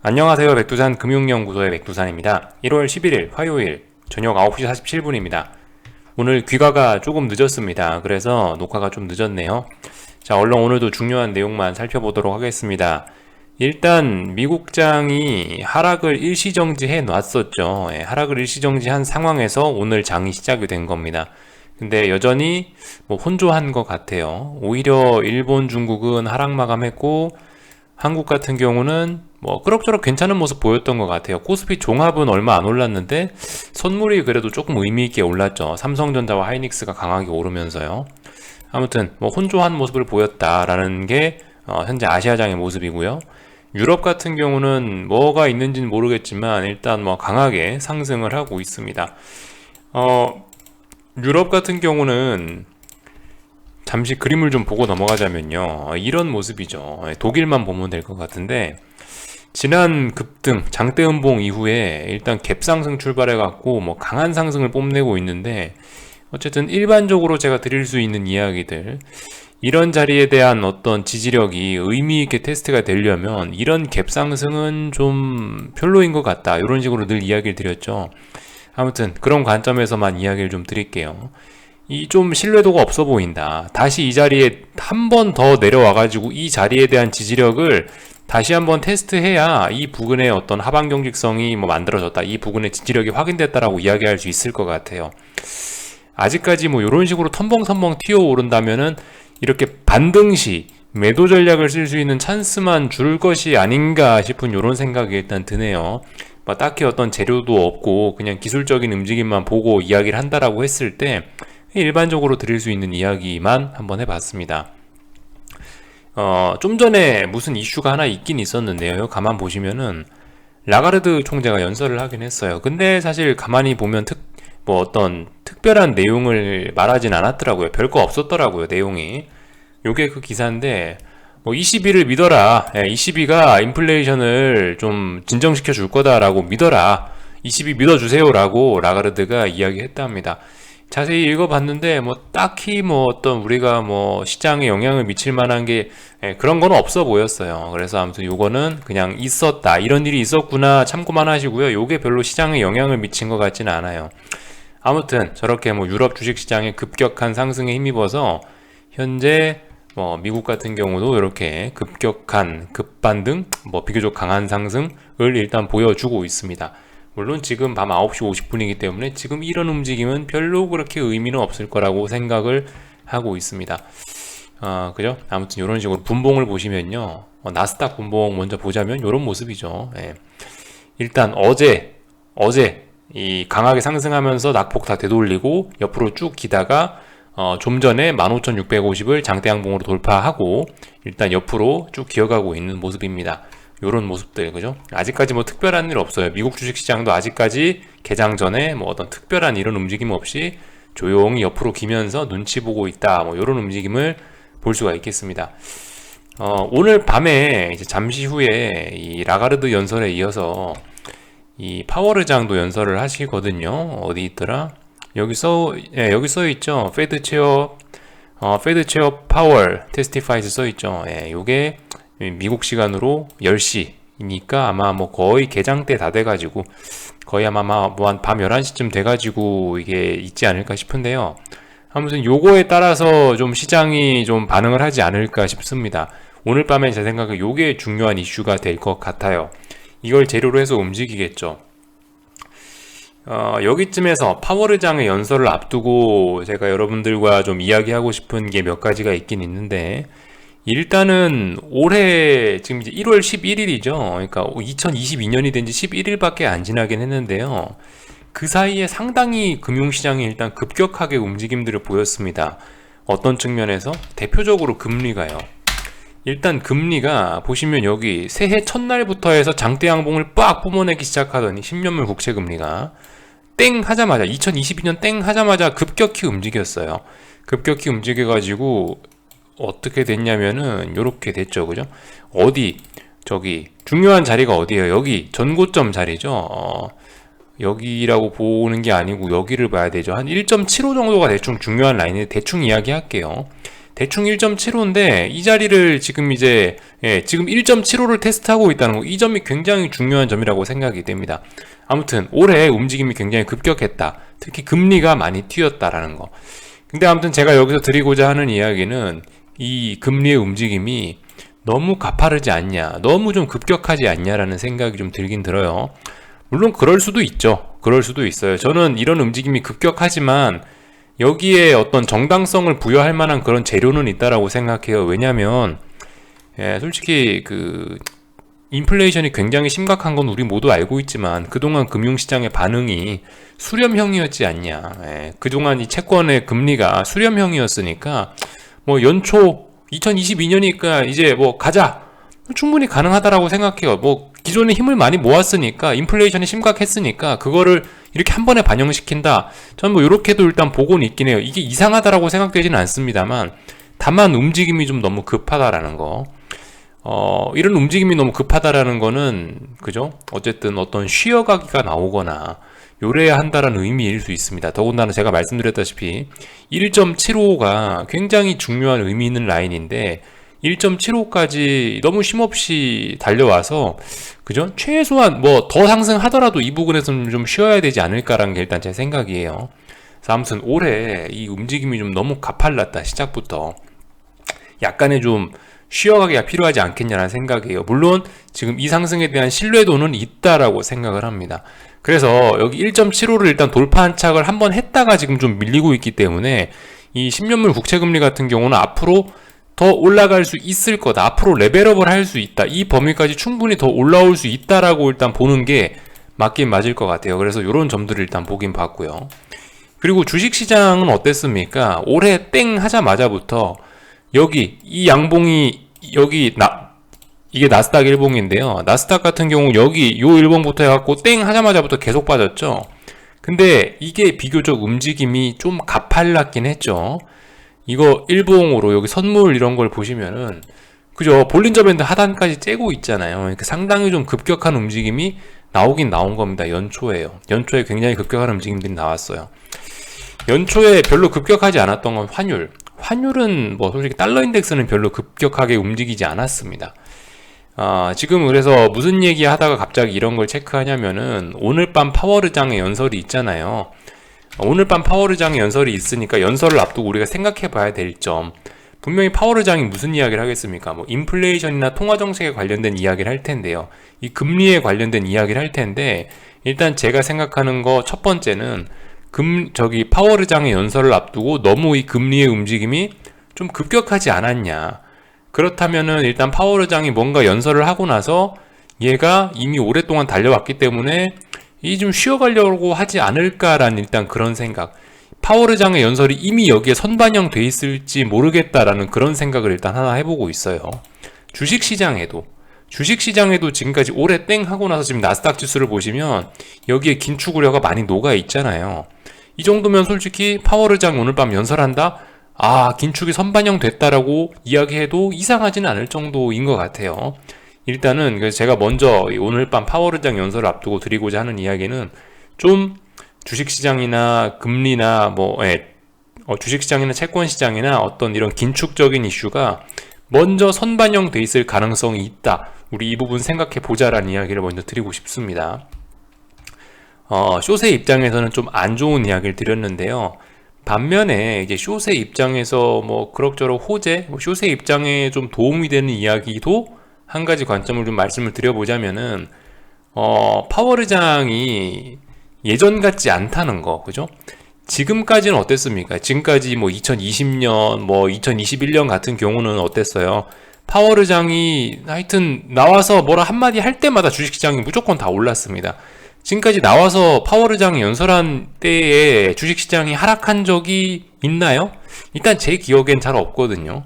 안녕하세요. 백두산 금융연구소의 백두산입니다. 1월 11일 화요일 저녁 9시 47분입니다. 오늘 귀가가 조금 늦었습니다. 그래서 녹화가 좀 늦었네요. 자, 얼른 오늘도 중요한 내용만 살펴보도록 하겠습니다. 일단 미국장이 하락을 일시정지해 놨었죠. 하락을 일시정지한 상황에서 오늘 장이 시작이 된 겁니다. 근데 여전히 혼조한 것 같아요. 오히려 일본, 중국은 하락 마감했고 한국 같은 경우는 그럭저럭 괜찮은 모습 보였던 것 같아요. 코스피 종합은 얼마 안 올랐는데 선물이 그래도 조금 의미있게 올랐죠. 삼성전자와 하이닉스가 강하게 오르면서요. 아무튼 혼조한 모습을 보였다라는 게 현재 아시아장의 모습이고요. 유럽 같은 경우는 뭐가 있는지는 모르겠지만 일단 강하게 상승을 하고 있습니다. 유럽 같은 경우는 잠시 그림을 좀 보고 넘어가자면요, 이런 모습이죠. 독일만 보면 될 것 같은데 지난 급등 장대음봉 이후에 일단 갭상승 출발해 갖고 강한 상승을 뽐내고 있는데, 어쨌든 일반적으로 제가 드릴 수 있는 이야기들, 이런 자리에 대한 어떤 지지력이 의미 있게 테스트가 되려면 이런 갭상승은 좀 별로인 것 같다, 이런 식으로 늘 이야기를 드렸죠. 아무튼 그런 관점에서만 이야기를 좀 드릴게요. 이 좀 신뢰도가 없어 보인다. 다시 이 자리에 한 번 더 내려와가지고 이 자리에 대한 지지력을 다시 한번 테스트해야 이 부근의 어떤 하방 경직성이 만들어졌다, 이 부근의 지지력이 확인됐다라고 이야기할 수 있을 것 같아요. 아직까지 이런 식으로 텀벙텀벙 튀어오른다면은 이렇게 반등시 매도 전략을 쓸 수 있는 찬스만 줄 것이 아닌가 싶은 이런 생각이 일단 드네요. 딱히 어떤 재료도 없고 그냥 기술적인 움직임만 보고 이야기를 한다라고 했을 때 일반적으로 드릴 수 있는 이야기만 한번 해봤습니다. 좀 전에 무슨 이슈가 하나 있긴 있었는데요. 가만 보시면은 라가르드 총재가 연설을 하긴 했어요. 근데 사실 가만히 보면 어떤 특별한 내용을 말하진 않았더라고요. 별거 없었더라고요, 내용이. 요게 그 기사인데, ECB를 믿어라. ECB가 인플레이션을 좀 진정시켜 줄 거다라고 믿어라. ECB 믿어주세요라고 라가르드가 이야기했답니다. 자세히 읽어봤는데 딱히 어떤 우리가 시장에 영향을 미칠 만한 게 그런 건 없어 보였어요. 그래서 아무튼 요거는 그냥 있었다, 이런 일이 있었구나 참고만 하시고요. 요게 별로 시장에 영향을 미친 것 같지는 않아요. 아무튼 저렇게 유럽 주식시장의 급격한 상승에 힘입어서 현재 미국 같은 경우도 이렇게 급격한 급반등, 비교적 강한 상승을 일단 보여주고 있습니다. 물론 지금 밤 9시 50분이기 때문에 지금 이런 움직임은 별로 그렇게 의미는 없을 거라고 생각을 하고 있습니다. 그죠? 아무튼 이런 식으로 분봉을 보시면요, 나스닥 분봉 먼저 보자면 이런 모습이죠. 일단 어제 이 강하게 상승하면서 낙폭 다 되돌리고 옆으로 쭉 기다가 좀 전에 15,650을 장대양봉으로 돌파하고 일단 옆으로 쭉 기어가고 있는 모습입니다. 요런 모습들, 그죠? 아직까지 특별한 일 없어요. 미국 주식시장도 아직까지 개장 전에 어떤 특별한 이런 움직임 없이 조용히 옆으로 기면서 눈치 보고 있다, 요런 움직임을 볼 수가 있겠습니다. 오늘 밤에 이제 잠시 후에 이 라가르드 연설에 이어서 이 파월의장도 연설을 하시거든요. 어디 있더라? 여기 써 있죠. 페드 체어 파월 테스티파이즈 써 있죠. 요게 미국 시간으로 10시니까 아마 거의 개장 때 다 돼가지고 거의 아마 한 밤 11시쯤 돼가지고 이게 있지 않을까 싶은데요. 아무튼 요거에 따라서 좀 시장이 좀 반응을 하지 않을까 싶습니다. 오늘 밤에 제 생각에 요게 중요한 이슈가 될 것 같아요. 이걸 재료로 해서 움직이겠죠. 여기쯤에서 파월의장의 연설을 앞두고 제가 여러분들과 좀 이야기하고 싶은 게 몇 가지가 있긴 있는데, 일단은 올해 지금 이제 1월 11일이죠. 그러니까 2022년이 된 지 11일밖에 안 지나긴 했는데요. 그 사이에 상당히 금융시장이 일단 급격하게 움직임들을 보였습니다. 어떤 측면에서? 대표적으로 금리가요. 일단 금리가 보시면 여기 새해 첫날부터 해서 장대양봉을 빡 뿜어내기 시작하더니 10년물 국채금리가 땡 하자마자 2022년 땡 하자마자 급격히 움직였어요. 급격히 움직여가지고 어떻게 됐냐면은 요렇게 됐죠, 그죠? 저기 중요한 자리가 어디예요? 여기 전고점 자리죠. 여기라고 보는 게 아니고 여기를 봐야 되죠. 한 1.75 정도가 대충 중요한 라인을 대충 이야기할게요. 대충 1.75인데 이 자리를 지금 이제 지금 1.75를 테스트하고 있다는 거, 이 점이 굉장히 중요한 점이라고 생각이 됩니다. 아무튼 올해 움직임이 굉장히 급격했다. 특히 금리가 많이 튀었다라는 거. 근데 아무튼 제가 여기서 드리고자 하는 이야기는 이 금리의 움직임이 너무 가파르지 않냐, 너무 좀 급격하지 않냐라는 생각이 좀 들긴 들어요. 물론 그럴 수도 있죠. 그럴 수도 있어요. 저는 이런 움직임이 급격하지만 여기에 어떤 정당성을 부여할 만한 그런 재료는 있다라고 생각해요. 왜냐면 솔직히 그 인플레이션이 굉장히 심각한 건 우리 모두 알고 있지만 그동안 금융시장의 반응이 수렴형이었지 않냐. 그동안 이 채권의 금리가 수렴형이었으니까 뭐 연초 2022년이니까 이제 뭐 가자, 충분히 가능하다라고 생각해요. 뭐 기존에 힘을 많이 모았으니까, 인플레이션이 심각했으니까 그거를 이렇게 한 번에 반영시킨다, 저는 뭐 이렇게도 일단 보고는 있긴 해요. 이게 이상하다라고 생각되지는 않습니다만, 다만 움직임이 좀 너무 급하다라는 거. 이런 움직임이 너무 급하다라는 거는, 그죠? 어쨌든 어떤 쉬어가기가 나오거나 요래야 한다라는 의미일 수 있습니다. 더군다나 제가 말씀드렸다시피 1.75가 굉장히 중요한 의미 있는 라인인데 1.75까지 너무 쉼없이 달려와서, 그죠? 최소한 뭐 더 상승하더라도 이 부분에서는 좀 쉬어야 되지 않을까라는 게 일단 제 생각이에요. 그래서 아무튼 올해 이 움직임이 좀 너무 가팔랐다. 시작부터 약간의 좀 쉬어가기가 필요하지 않겠냐는 생각이에요. 물론 지금 이 상승에 대한 신뢰도는 있다라고 생각을 합니다. 그래서 여기 1.75를 일단 돌파 한착을 한번 했다가 지금 좀 밀리고 있기 때문에 이 10년물 국채금리 같은 경우는 앞으로 더 올라갈 수 있을 거다, 앞으로 레벨업을 할 수 있다, 이 범위까지 충분히 더 올라올 수 있다라고 일단 보는 게 맞긴 맞을 것 같아요. 그래서 이런 점들을 일단 보긴 봤고요. 그리고 주식시장은 어땠습니까? 올해 땡 하자마자부터 여기 이 양봉이 여기 이게 나스닥 일봉인데요. 나스닥 같은 경우 여기 요 일봉부터 해갖고 땡 하자마자부터 계속 빠졌죠. 근데 이게 비교적 움직임이 좀 가팔랐긴 했죠. 이거 일봉으로 여기 선물 이런 걸 보시면은, 그죠? 볼린저 밴드 하단까지 째고 있잖아요. 그러니까 상당히 좀 급격한 움직임이 나오긴 나온 겁니다. 연초에요. 연초에 굉장히 급격한 움직임들이 나왔어요. 연초에 별로 급격하지 않았던 건 환율은 뭐 솔직히 달러 인덱스는 별로 급격하게 움직이지 않았습니다. 지금 그래서 무슨 얘기 하다가 갑자기 이런 걸 체크하냐면은 오늘 밤 파월의장의 연설이 있잖아요. 오늘 밤 파월의장의 연설이 있으니까 연설을 앞두고 우리가 생각해 봐야 될 점, 분명히 파월의장이 무슨 이야기를 하겠습니까? 뭐 인플레이션이나 통화정책에 관련된 이야기를 할 텐데요. 이 금리에 관련된 이야기를 할 텐데, 일단 제가 생각하는 거 첫 번째는 파월의장의 연설을 앞두고 너무 이 금리의 움직임이 좀 급격하지 않았냐. 그렇다면은 일단 파월의장이 뭔가 연설을 하고 나서 얘가 이미 오랫동안 달려왔기 때문에 이 좀 쉬어가려고 하지 않을까라는 일단 그런 생각. 파월의장의 연설이 이미 여기에 선반영 돼 있을지 모르겠다라는 그런 생각을 일단 하나 해보고 있어요. 주식시장에도 지금까지 올해 땡 하고 나서 지금 나스닥 지수를 보시면 여기에 긴축 우려가 많이 녹아 있잖아요. 이 정도면 솔직히 파월의장 오늘 밤 연설한다? 긴축이 선반영 됐다라고 이야기해도 이상하지는 않을 정도인 것 같아요. 일단은 그래서 제가 먼저 오늘 밤 파월의장 연설을 앞두고 드리고자 하는 이야기는, 좀 주식시장이나 금리나 주식시장이나 채권시장이나 어떤 이런 긴축적인 이슈가 먼저 선반영 돼 있을 가능성이 있다, 우리 이 부분 생각해 보자라는 이야기를 먼저 드리고 싶습니다. 숏의 입장에서는 좀 안 좋은 이야기를 드렸는데요. 반면에 이제 숏의 입장에서 뭐 그럭저럭 호재, 숏의 입장에 좀 도움이 되는 이야기도 한 가지 관점을 좀 말씀을 드려보자면은, 파월의장이 예전 같지 않다는 거, 그죠? 지금까지는 어땠습니까? 지금까지 뭐 2020년, 뭐 2021년 같은 경우는 어땠어요? 파월의장이 하여튼 나와서 뭐라 한마디 할 때마다 주식시장이 무조건 다 올랐습니다. 지금까지 나와서 파월의장이 연설한 때에 주식시장이 하락한 적이 있나요? 일단 제 기억엔 잘 없거든요.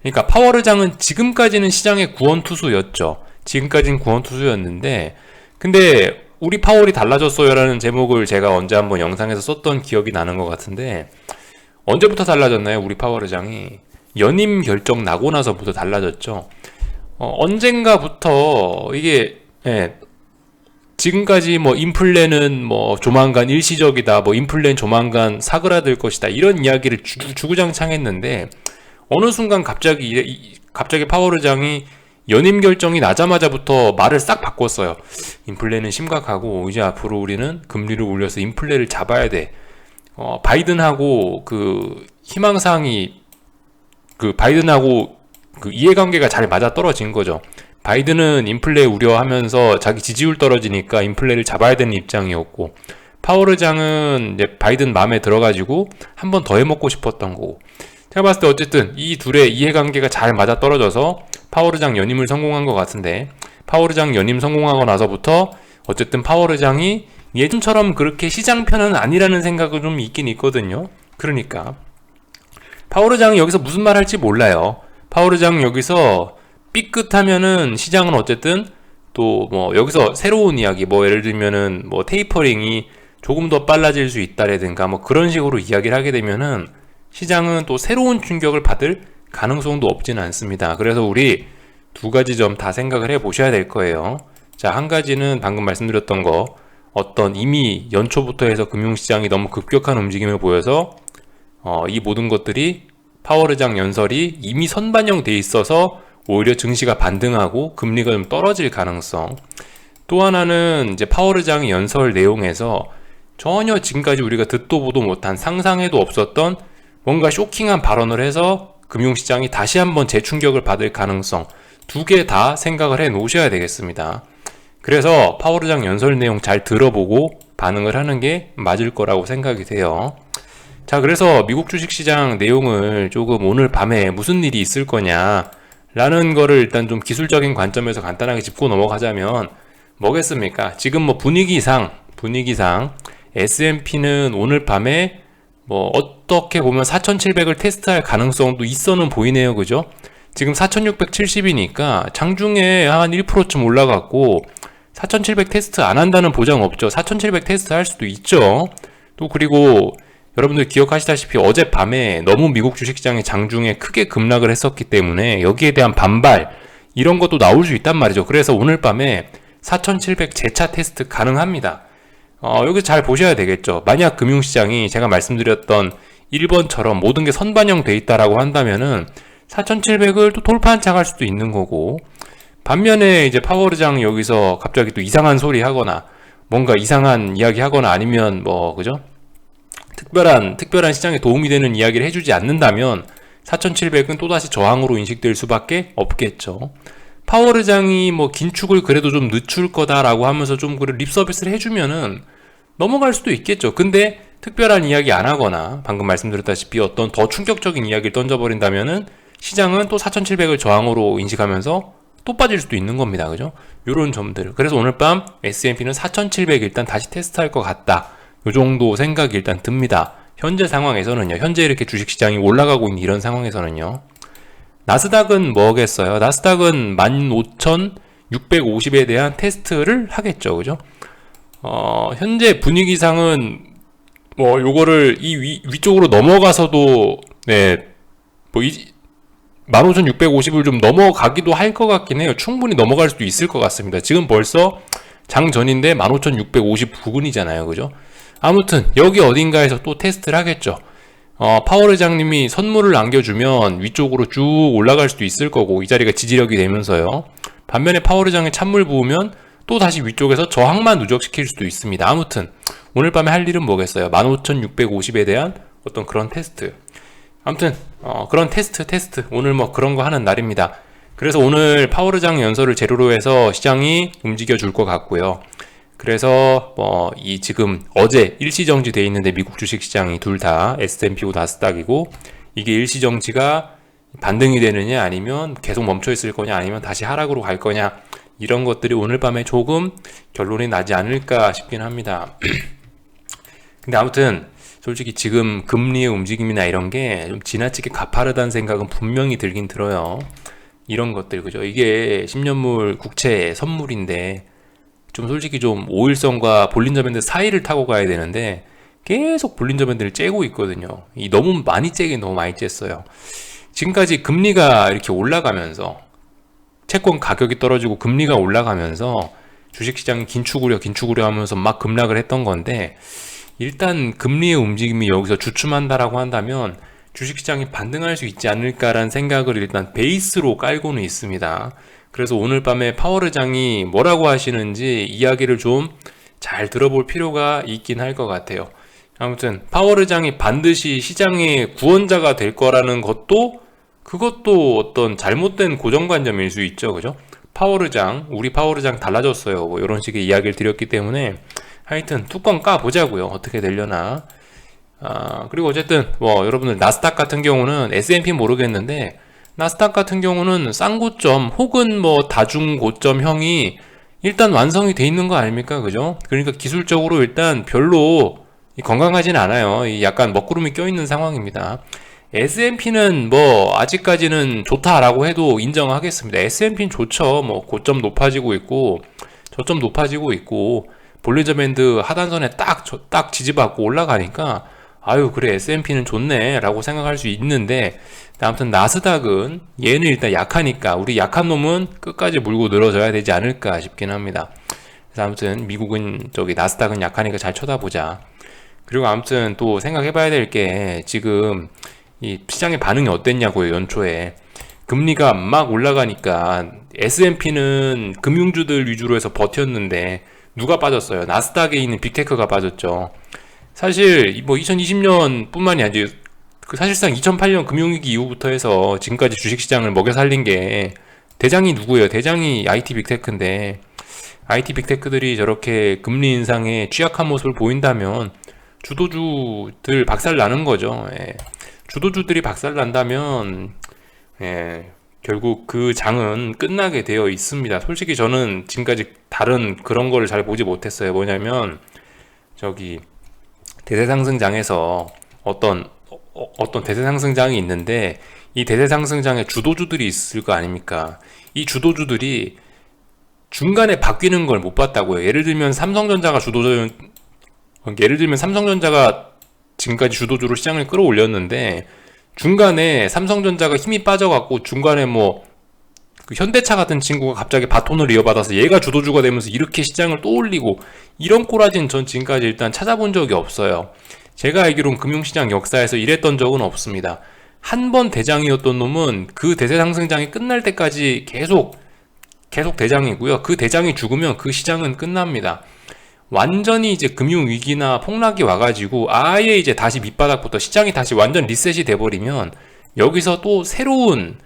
그러니까 파월의장은 지금까지는 시장의 구원투수였죠. 지금까지는 구원투수였는데, 근데 우리 파월이 달라졌어요 라는 제목을 제가 언제 한번 영상에서 썼던 기억이 나는 것 같은데, 언제부터 달라졌나요? 우리 파월의장이 연임 결정 나고 나서부터 달라졌죠. 언젠가부터 이게 지금까지 뭐 인플레는 뭐 조만간 일시적이다, 뭐 인플레는 조만간 사그라들 것이다, 이런 이야기를 주구장창 했는데, 어느 순간 갑자기 파월의장이 연임 결정이 나자마자부터 말을 싹 바꿨어요. 인플레는 심각하고 이제 앞으로 우리는 금리를 올려서 인플레를 잡아야 돼. 바이든하고 그 희망사항이 바이든하고 그 이해관계가 잘 맞아 떨어진 거죠. 바이든은 인플레 우려하면서 자기 지지율 떨어지니까 인플레를 잡아야 되는 입장이었고, 파월 의장은 이제 바이든 마음에 들어가지고 한 번 더 해먹고 싶었던 거고. 제가 봤을 때 어쨌든 이 둘의 이해관계가 잘 맞아 떨어져서 파월 의장 연임을 성공한 것 같은데, 파월 의장 연임 성공하고 나서부터 어쨌든 파월 의장이 예전처럼 그렇게 시장 편은 아니라는 생각은 좀 있긴 있거든요. 그러니까 파월 의장이 여기서 무슨 말 할지 몰라요. 파월 의장 여기서 삐끗하면은 시장은 어쨌든 또 뭐 여기서 새로운 이야기, 뭐 예를 들면은 뭐 테이퍼링이 조금 더 빨라질 수 있다라든가 뭐 그런 식으로 이야기를 하게 되면은 시장은 또 새로운 충격을 받을 가능성도 없지는 않습니다. 그래서 우리 두 가지 점 다 생각을 해 보셔야 될 거예요. 자, 한 가지는 방금 말씀드렸던 거, 어떤 이미 연초부터 해서 금융시장이 너무 급격한 움직임을 보여서 이 모든 것들이 파월 의장 연설이 이미 선반영돼 있어서 오히려 증시가 반등하고 금리가 좀 떨어질 가능성. 또 하나는 이제 파월 의장의 연설 내용에서 전혀 지금까지 우리가 듣도 보도 못한, 상상해도 없었던 뭔가 쇼킹한 발언을 해서 금융시장이 다시 한번 재충격을 받을 가능성, 두 개 다 생각을 해 놓으셔야 되겠습니다. 그래서 파월 의장 연설 내용 잘 들어보고 반응을 하는 게 맞을 거라고 생각이 돼요. 자, 그래서 미국 주식시장 내용을 조금 오늘 밤에 무슨 일이 있을 거냐 라는 거를 일단 좀 기술적인 관점에서 간단하게 짚고 넘어가자면 뭐겠습니까? 지금 뭐 분위기상 S&P는 오늘 밤에 뭐 어떻게 보면 4,700을 테스트할 가능성도 있어는 보이네요. 그죠? 지금 4,670이니까 장중에 한 1%쯤 올라갔고 4,700 테스트 안 한다는 보장 없죠. 4,700 테스트 할 수도 있죠. 또 그리고 여러분들 기억하시다시피 어젯밤에 너무 미국 주식시장이 장중에 크게 급락을 했었기 때문에 여기에 대한 반발 이런 것도 나올 수 있단 말이죠. 그래서 오늘 밤에 4,700 재차 테스트 가능합니다. 여기 잘 보셔야 되겠죠. 만약 금융시장이 제가 말씀드렸던 1번처럼 모든 게 선반영 돼 있다라고 한다면은 4,700을 또 돌파한착할 수도 있는 거고, 반면에 이제 파월 의장이 여기서 갑자기 또 이상한 소리 하거나 뭔가 이상한 이야기 하거나 아니면 뭐 그죠? 특별한 시장에 도움이 되는 이야기를 해주지 않는다면 4,700은 또다시 저항으로 인식될 수밖에 없겠죠. 파월 의장이 뭐 긴축을 그래도 좀 늦출 거다라고 하면서 좀 그래 립 서비스를 해주면은 넘어갈 수도 있겠죠. 근데 특별한 이야기 안 하거나 방금 말씀드렸다시피 어떤 더 충격적인 이야기를 던져버린다면은 시장은 또 4,700을 저항으로 인식하면서 또 빠질 수도 있는 겁니다. 그죠? 요런 점들. 그래서 오늘 밤 S&P는 4,700 일단 다시 테스트할 것 같다. 요 정도 생각이 일단 듭니다. 현재 상황에서는요. 현재 이렇게 주식시장이 올라가고 있는 이런 상황에서는요. 나스닥은 뭐겠어요? 나스닥은 15,650에 대한 테스트를 하겠죠. 그죠? 현재 분위기상은 뭐 요거를 이 위쪽으로 넘어가서도 네, 뭐 15,650을 좀 넘어가기도 할 것 같긴 해요. 충분히 넘어갈 수도 있을 것 같습니다. 지금 벌써 장 전인데 15,650 부근이잖아요. 그죠? 아무튼 여기 어딘가에서 또 테스트를 하겠죠. 파월 의장님이 선물을 안겨주면 위쪽으로 쭉 올라갈 수도 있을 거고 이 자리가 지지력이 되면서요. 반면에 파월 의장이 찬물 부으면 또 다시 위쪽에서 저항만 누적시킬 수도 있습니다. 아무튼 오늘 밤에 할 일은 뭐겠어요? 15,650에 대한 어떤 그런 테스트. 아무튼 그런 테스트 오늘 뭐 그런 거 하는 날입니다. 그래서 오늘 파월 의장 연설을 재료로 해서 시장이 움직여 줄 것 같고요. 그래서 이 지금 어제 일시정지 돼 있는데 미국 주식시장이 둘 다 S&P고 나스닥이고 이게 일시정지가 반등이 되느냐 아니면 계속 멈춰 있을 거냐 아니면 다시 하락으로 갈 거냐 이런 것들이 오늘 밤에 조금 결론이 나지 않을까 싶긴 합니다. 근데 아무튼 솔직히 지금 금리의 움직임이나 이런 게 좀 지나치게 가파르다는 생각은 분명히 들긴 들어요. 이런 것들 그죠? 이게 10년물 국채 선물인데 좀 솔직히 좀 5일선과 볼린저 밴드 사이를 타고 가야 되는데 계속 볼린저 밴드를 째고 있거든요. 너무 많이 째긴 너무 많이 쬐어요. 지금까지 금리가 이렇게 올라가면서 채권 가격이 떨어지고 금리가 올라가면서 주식시장이 긴축우려 하면서 막 급락을 했던 건데 일단 금리의 움직임이 여기서 주춤한다라고 한다면 주식시장이 반등할 수 있지 않을까라는 생각을 일단 베이스로 깔고는 있습니다. 그래서 오늘 밤에 파월의장이 뭐라고 하시는지 이야기를 좀 잘 들어볼 필요가 있긴 할 것 같아요. 아무튼 파월의장이 반드시 시장의 구원자가 될 거라는 그것도 어떤 잘못된 고정관념일 수 있죠. 그죠? 우리 파월의장 달라졌어요. 뭐 이런 식의 이야기를 드렸기 때문에 하여튼 뚜껑 까보자고요. 어떻게 되려나. 그리고 어쨌든 뭐 여러분들 나스닥 같은 경우는 S&P 모르겠는데 나스닥 같은 경우는 싼 고점 혹은 뭐 다중 고점형이 일단 완성이 돼 있는 거 아닙니까? 그죠? 그러니까 기술적으로 일단 별로 건강하진 않아요. 약간 먹구름이 껴있는 상황입니다. S&P는 뭐 아직까지는 좋다라고 해도 인정하겠습니다. S&P는 좋죠. 뭐 고점 높아지고 있고 저점 높아지고 있고 볼린저 밴드 하단선에 딱 지지받고 올라가니까 아유 그래 S&P는 좋네 라고 생각할 수 있는데, 아무튼 나스닥은 얘는 일단 약하니까 우리 약한 놈은 끝까지 물고 늘어져야 되지 않을까 싶긴 합니다. 그래서 아무튼 미국은 나스닥은 약하니까 잘 쳐다보자. 그리고 아무튼 또 생각해 봐야 될 게 지금 이 시장의 반응이 어땠냐고요. 연초에 금리가 막 올라가니까 S&P는 금융주들 위주로 해서 버텼는데 누가 빠졌어요? 나스닥에 있는 빅테크가 빠졌죠. 사실 뭐 2020년 뿐만이 아니라 사실상 2008년 금융위기 이후부터 해서 지금까지 주식시장을 먹여 살린 게 대장이 누구예요? 대장이 IT 빅테크인데 IT 빅테크들이 저렇게 금리 인상에 취약한 모습을 보인다면 주도주들 박살나는 거죠. 예. 주도주들이 박살난다면 결국 그 장은 끝나게 되어 있습니다. 솔직히 저는 지금까지 다른 그런 거를 잘 보지 못했어요. 뭐냐면 대세상승장에서 어떤 대세상승장이 있는데 이 대세상승장에 주도주들이 있을 거 아닙니까? 이 주도주들이 중간에 바뀌는 걸 못 봤다고요. 예를 들면 삼성전자가 지금까지 주도주로 시장을 끌어올렸는데 중간에 삼성전자가 힘이 빠져갖고 중간에 그 현대차 같은 친구가 갑자기 바톤을 이어받아서 얘가 주도주가 되면서 이렇게 시장을 또 올리고 이런 꼬라지는 전 지금까지 일단 찾아본 적이 없어요. 제가 알기로는 금융시장 역사에서 이랬던 적은 없습니다. 한 번 대장이었던 놈은 그 대세 상승장이 끝날 때까지 계속 대장이고요. 그 대장이 죽으면 그 시장은 끝납니다. 완전히 이제 금융위기나 폭락이 와가지고 아예 이제 다시 밑바닥부터 시장이 다시 완전 리셋이 돼버리면 여기서 또 새로운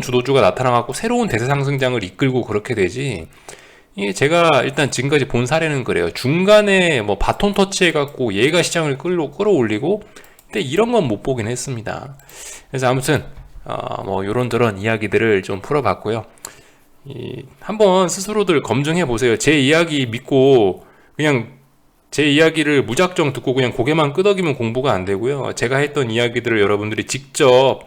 주도주가 나타나갖고 새로운 대세 상승장을 이끌고 그렇게 되지. 이게 제가 일단 지금까지 본 사례는 그래요. 중간에 뭐 바톤 터치해갖고 얘가 시장을 끌어올리고, 근데 이런 건 못 보긴 했습니다. 그래서 아무튼 뭐 요런저런 이야기들을 좀 풀어봤고요. 한번 스스로들 검증해 보세요. 제 이야기 믿고 그냥 제 이야기를 무작정 듣고 그냥 고개만 끄덕이면 공부가 안 되고요. 제가 했던 이야기들을 여러분들이 직접,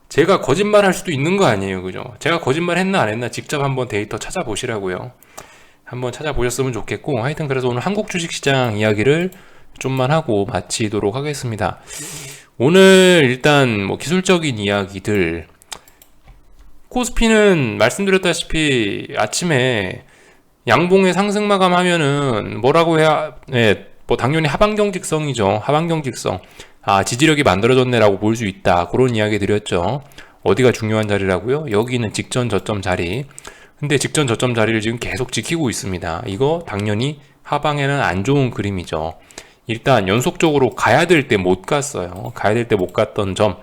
제가 거짓말 할 수도 있는 거 아니에요. 그죠? 제가 거짓말 했나 안 했나 직접 한번 데이터 찾아보시라고요. 한번 찾아보셨으면 좋겠고, 하여튼 그래서 오늘 한국 주식시장 이야기를 좀만 하고 마치도록 하겠습니다. 오늘 일단 뭐 기술적인 이야기들, 코스피는 말씀드렸다시피 아침에 양봉의 상승 마감하면은 뭐라고 해야, 뭐 당연히 하반경 직성이죠. 하반경 직성. 지지력이 만들어졌네라고 볼 수 있다. 그런 이야기 드렸죠. 어디가 중요한 자리라고요? 여기는 직전 저점 자리. 근데 직전 저점 자리를 지금 계속 지키고 있습니다. 이거 당연히 하방에는 안 좋은 그림이죠. 일단 연속적으로 가야 될 때 못 갔어요. 가야 될 때 못 갔던 점.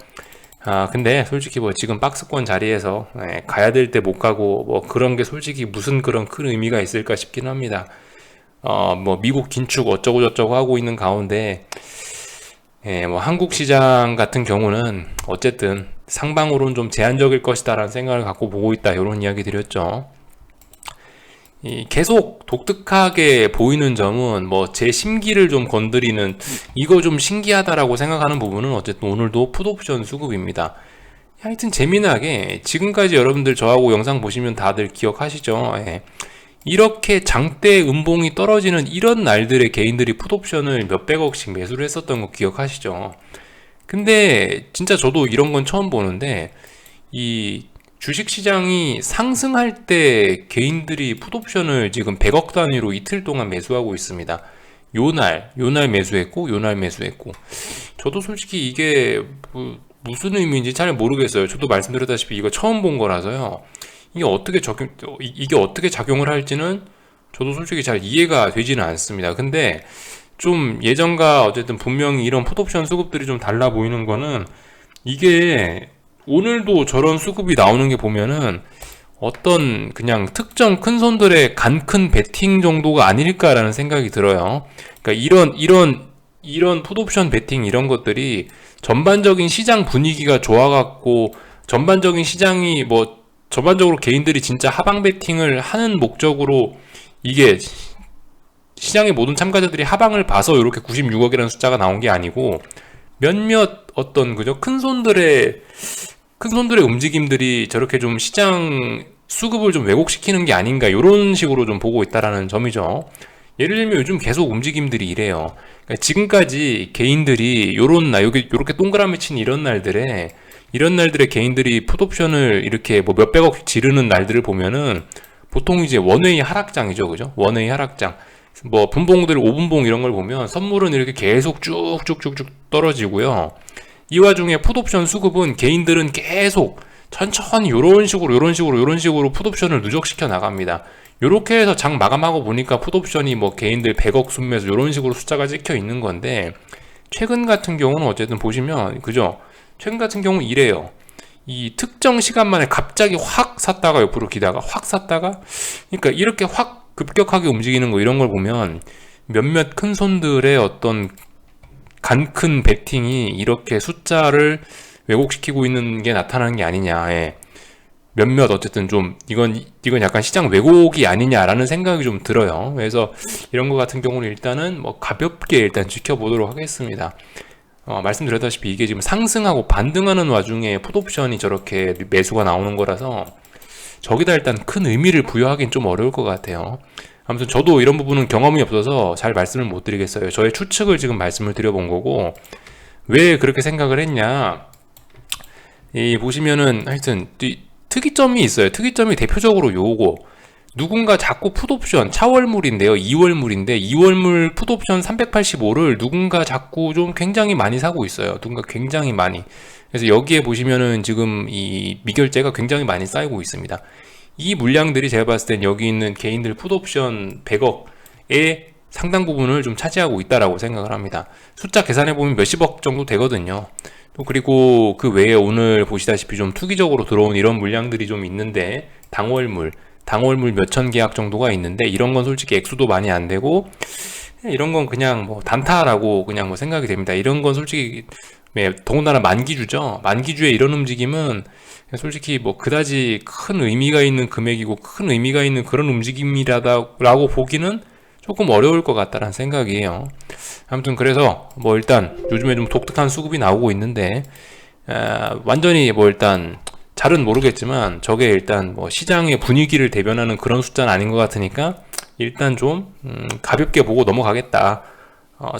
근데 솔직히 뭐 지금 박스권 자리에서 가야 될 때 못 가고 뭐 그런 게 솔직히 무슨 그런 큰 의미가 있을까 싶긴 합니다. 뭐 미국 긴축 어쩌고 저쩌고 하고 있는 가운데 뭐 한국 시장 같은 경우는 어쨌든 상방으로는 좀 제한적일 것이다 라는 생각을 갖고 보고 있다, 이런 이야기 드렸죠. 계속 독특하게 보이는 점은 뭐 제 심기를 좀 건드리는, 이거 좀 신기하다라고 생각하는 부분은 어쨌든 오늘도 풋옵션 수급입니다. 하여튼 재미나게 지금까지 여러분들 저하고 영상 보시면 다들 기억하시죠? 이렇게 장대 음봉이 떨어지는 이런 날들에 개인들이 풋옵션을 몇백억씩 매수를 했었던 거 기억하시죠? 근데 진짜 저도 이런 건 처음 보는데, 이 주식시장이 상승할 때 개인들이 풋옵션을 지금 100억 단위로 이틀 동안 매수하고 있습니다. 요 날 매수했고, 요 날 매수했고. 저도 솔직히 이게 무슨 의미인지 잘 모르겠어요. 저도 말씀드렸다시피 이거 처음 본 거라서요. 이게 어떻게 작용을 할지는 저도 솔직히 잘 이해가 되지는 않습니다. 근데 좀 예전과 어쨌든 분명히 이런 풋옵션 수급들이 좀 달라 보이는 거는, 이게 오늘도 저런 수급이 나오는 게 보면은 어떤 그냥 특정 큰 손들의 간 큰 베팅 정도가 아닐까라는 생각이 들어요. 그러니까 이런 풋옵션 베팅 이런 것들이 전반적인 시장 분위기가 좋아갖고, 전반적으로 개인들이 진짜 하방 베팅을 하는 목적으로, 이게 시장의 모든 참가자들이 하방을 봐서 이렇게 96억이라는 숫자가 나온 게 아니고, 몇몇 어떤 그죠 큰 손들의 움직임들이 저렇게 좀 시장 수급을 좀 왜곡시키는 게 아닌가, 이런 식으로 좀 보고 있다라는 점이죠. 예를 들면 요즘 계속 움직임들이 이래요. 그러니까 지금까지 개인들이 요렇게 동그라미 친 이런 날들에 개인들이 풋옵션을 이렇게 뭐 몇백억 지르는 날들을 보면은 보통 이제 원웨이 하락장이죠. 그죠? 원웨이 하락장. 뭐 분봉들 5분봉 이런 걸 보면 선물은 이렇게 계속 쭉쭉쭉쭉 떨어지고요. 이 와중에 풋옵션 수급은 개인들은 계속 천천히 요런 식으로 풋옵션을 누적시켜 나갑니다. 요렇게 해서 장 마감하고 보니까 풋옵션이 뭐 개인들 100억 순매수 요런 식으로 숫자가 찍혀 있는 건데, 최근 같은 경우는 어쨌든 보시면 그죠? 최근 같은 경우는 이래요. 이 특정 시간 만에 갑자기 확 샀다가 옆으로 기다가 확 샀다가, 그러니까 이렇게 확 급격하게 움직이는 거, 이런 걸 보면 몇몇 큰 손들의 어떤 간 큰 베팅이 이렇게 숫자를 왜곡시키고 있는 게 나타나는 게 아니냐. 예. 몇몇 어쨌든 좀 이건 약간 시장 왜곡이 아니냐라는 생각이 좀 들어요. 그래서 이런 거 같은 경우는 일단은 뭐 가볍게 일단 지켜보도록 하겠습니다. 말씀드렸다시피 이게 지금 상승하고 반등하는 와중에 풋옵션이 저렇게 매수가 나오는 거라서 저기다 일단 큰 의미를 부여하기는 좀 어려울 것 같아요. 아무튼 저도 이런 부분은 경험이 없어서 잘 말씀을 못 드리겠어요. 저의 추측을 지금 말씀을 드려본 거고, 왜 그렇게 생각을 했냐, 보시면은 하여튼 특이점이 있어요. 특이점이 대표적으로 요거, 누군가 자꾸 풋옵션 차월물인데요, 2월물인데 2월물 풋옵션 385를 누군가 자꾸 좀 굉장히 많이 사고 있어요. 누군가 굉장히 많이. 그래서 여기에 보시면은 지금 이 미결제가 굉장히 많이 쌓이고 있습니다. 이 물량들이 제가 봤을 땐 여기 있는 개인들 풋옵션 100억의 상당 부분을 좀 차지하고 있다라고 생각을 합니다. 숫자 계산해 보면 몇십억 정도 되거든요. 또 그리고 그 외에 오늘 보시다시피 좀 투기적으로 들어온 이런 물량들이 좀 있는데, 당월물 몇천 계약 정도가 있는데, 이런 건 솔직히 액수도 많이 안 되고, 이런 건 그냥 뭐 단타라고 그냥 뭐 생각이 됩니다. 이런 건 솔직히 더군다나 만기주죠. 만기주의 이런 움직임은 솔직히 뭐 그다지 큰 의미가 있는 금액이고 큰 의미가 있는 그런 움직임이라고 보기는 조금 어려울 것 같다는 생각이에요. 아무튼 그래서 뭐 일단 요즘에 좀 독특한 수급이 나오고 있는데, 완전히 뭐 일단 잘은 모르겠지만 저게 일단 뭐 시장의 분위기를 대변하는 그런 숫자는 아닌 것 같으니까 일단 좀 가볍게 보고 넘어가겠다.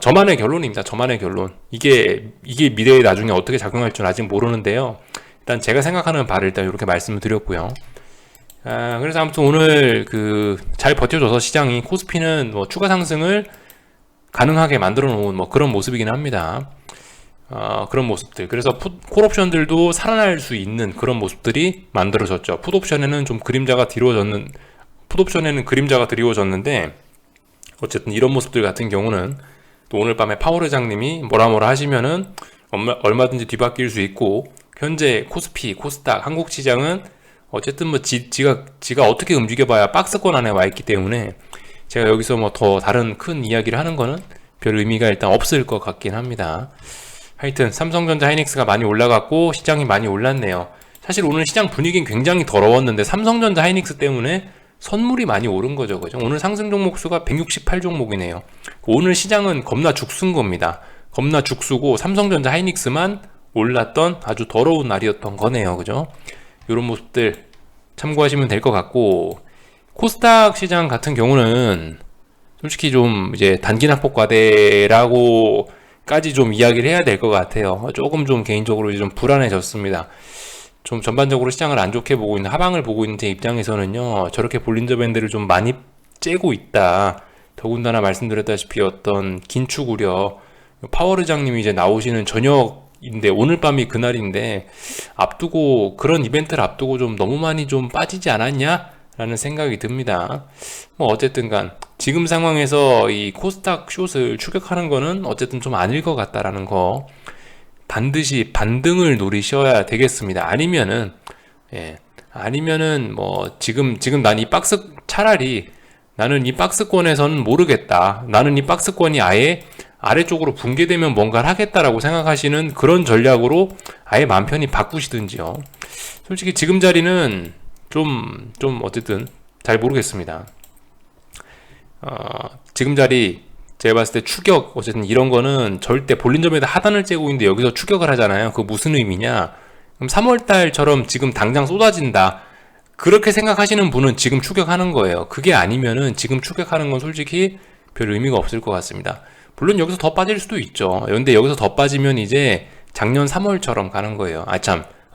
저만의 결론입니다. 저만의 결론. 이게 미래에 나중에 어떻게 작용할 줄 아직 모르는데요. 일단 제가 생각하는 바를 일단 이렇게 말씀을 드렸고요. 그래서 아무튼 오늘 잘 버텨줘서 시장이, 코스피는 뭐 추가 상승을 가능하게 만들어 놓은 뭐 그런 모습이긴 합니다. 그런 모습들. 그래서 콜옵션들도 살아날 수 있는 그런 모습들이 만들어졌죠. 풋옵션에는 그림자가 드리워졌는데, 어쨌든 이런 모습들 같은 경우는 또 오늘 밤에 파월 회장님이 뭐라 하시면은 얼마든지 뒤바뀔 수 있고, 현재 코스피, 코스닥, 한국 시장은 어쨌든 뭐 지가 어떻게 움직여봐야 박스권 안에 와 있기 때문에 제가 여기서 뭐 더 다른 큰 이야기를 하는 거는 별 의미가 일단 없을 것 같긴 합니다. 하여튼 삼성전자 하이닉스가 많이 올라갔고 시장이 많이 올랐네요. 사실 오늘 시장 분위기는 굉장히 더러웠는데 삼성전자 하이닉스 때문에 선물이 많이 오른 거죠. 그죠? 오늘 상승 종목 수가 168 종목이네요. 오늘 시장은 겁나 죽순 겁니다. 겁나 죽수고 삼성전자 하이닉스만 올랐던 아주 더러운 날이었던 거네요. 그죠? 이런 모습들 참고하시면 될 것 같고, 코스닥 시장 같은 경우는 솔직히 좀 이제 단기 낙폭 과대라고까지 좀 이야기를 해야 될 것 같아요. 조금 좀 개인적으로 좀 불안해졌습니다. 좀 전반적으로 시장을 안 좋게 보고 있는, 하방을 보고 있는 제 입장에서는요, 저렇게 볼린저 밴드를 좀 많이 째고 있다. 더군다나 말씀드렸다시피 어떤 긴축 우려, 파월의장님이 이제 나오시는 저녁인데 오늘 밤이 그날인데 앞두고 그런 이벤트를 앞두고 좀 너무 많이 좀 빠지지 않았냐? 라는 생각이 듭니다. 뭐 어쨌든 간 지금 상황에서 이 코스닥 숏을 추격하는 거는 어쨌든 좀 아닐 것 같다라는 거 반드시 반등을 노리셔야 되겠습니다. 아니면은 뭐 지금 난 이 박스 차라리 나는 이 박스권에서는 모르겠다. 나는 이 박스권이 아예 아래쪽으로 붕괴되면 뭔가를 하겠다라고 생각하시는 그런 전략으로 아예 마음 편히 바꾸시든지요. 솔직히 지금 자리는 좀 어쨌든 잘 모르겠습니다. 지금 자리 제가 봤을 때 추격 어쨌든 이런 거는 절대 볼린저밴드 하단을 째고 있는데 여기서 추격을 하잖아요. 그거 무슨 의미냐? 그럼 3월달처럼 지금 당장 쏟아진다. 그렇게 생각하시는 분은 지금 추격하는 거예요. 그게 아니면은 지금 추격하는 건 솔직히 별 의미가 없을 것 같습니다. 물론 여기서 더 빠질 수도 있죠. 근데 여기서 더 빠지면 이제 작년 3월처럼 가는 거예요.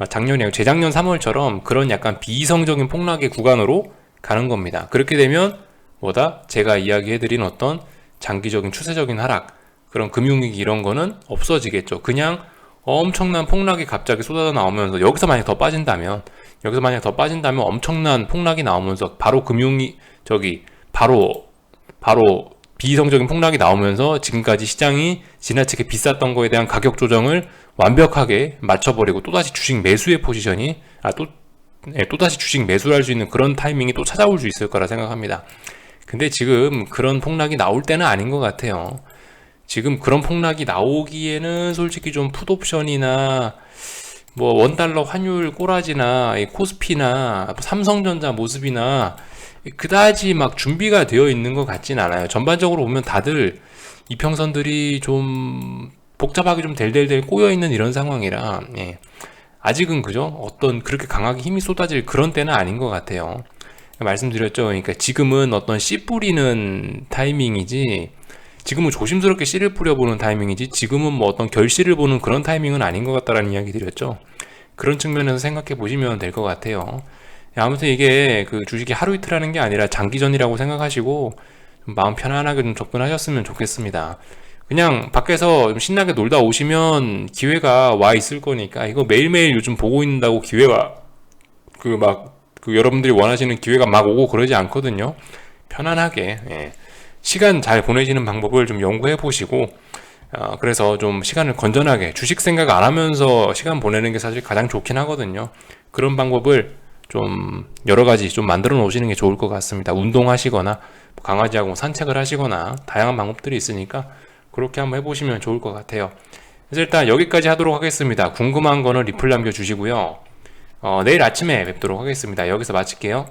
작년이 아니고 재작년 3월처럼 그런 약간 비이성적인 폭락의 구간으로 가는 겁니다. 그렇게 되면 제가 이야기해드린 어떤 장기적인 추세적인 하락, 그런 금융위기 이런 거는 없어지겠죠. 그냥 엄청난 폭락이 갑자기 쏟아져 나오면서 여기서 만약 더 빠진다면 엄청난 폭락이 나오면서 바로 바로 비이성적인 폭락이 나오면서 지금까지 시장이 지나치게 비쌌던 거에 대한 가격 조정을 완벽하게 맞춰버리고 또다시 주식 매수의 포지션이 또다시 주식 매수를 할 수 있는 그런 타이밍이 또 찾아올 수 있을 거라 생각합니다. 근데 지금 그런 폭락이 나올 때는 아닌 것 같아요. 지금 그런 폭락이 나오기에는 솔직히 좀 풋옵션이나 뭐 원달러 환율 꼬라지나 코스피나 삼성전자 모습이나 그다지 막 준비가 되어 있는 것 같진 않아요. 전반적으로 보면 다들 이평선들이 좀 복잡하게 좀 델델델 꼬여있는 이런 상황이라 아직은 어떤 그렇게 강하게 힘이 쏟아질 그런 때는 아닌 것 같아요. 말씀드렸죠. 그러니까 지금은 어떤 씨 뿌리는 타이밍이지, 지금은 조심스럽게 씨를 뿌려보는 타이밍이지, 지금은 뭐 어떤 결실을 보는 그런 타이밍은 아닌 것 같다라는 이야기 드렸죠. 그런 측면에서 생각해 보시면 될 것 같아요. 아무튼 이게 그 주식이 하루 이틀 하는 게 아니라 장기전이라고 생각하시고 좀 마음 편안하게 좀 접근하셨으면 좋겠습니다. 그냥 밖에서 좀 신나게 놀다 오시면 기회가 와 있을 거니까, 이거 매일매일 요즘 보고 있는다고 기회가 여러분들이 원하시는 기회가 막 오고 그러지 않거든요. 편안하게 시간 잘 보내시는 방법을 좀 연구해 보시고, 그래서 좀 시간을 건전하게 주식 생각 안 하면서 시간 보내는 게 사실 가장 좋긴 하거든요. 그런 방법을 좀 여러 가지 좀 만들어 놓으시는 게 좋을 것 같습니다. 운동하시거나 강아지하고 산책을 하시거나 다양한 방법들이 있으니까 그렇게 한번 해보시면 좋을 것 같아요. 그래서 일단 여기까지 하도록 하겠습니다. 궁금한 거는 리플 남겨주시고요. 내일 아침에 뵙도록 하겠습니다. 여기서 마칠게요.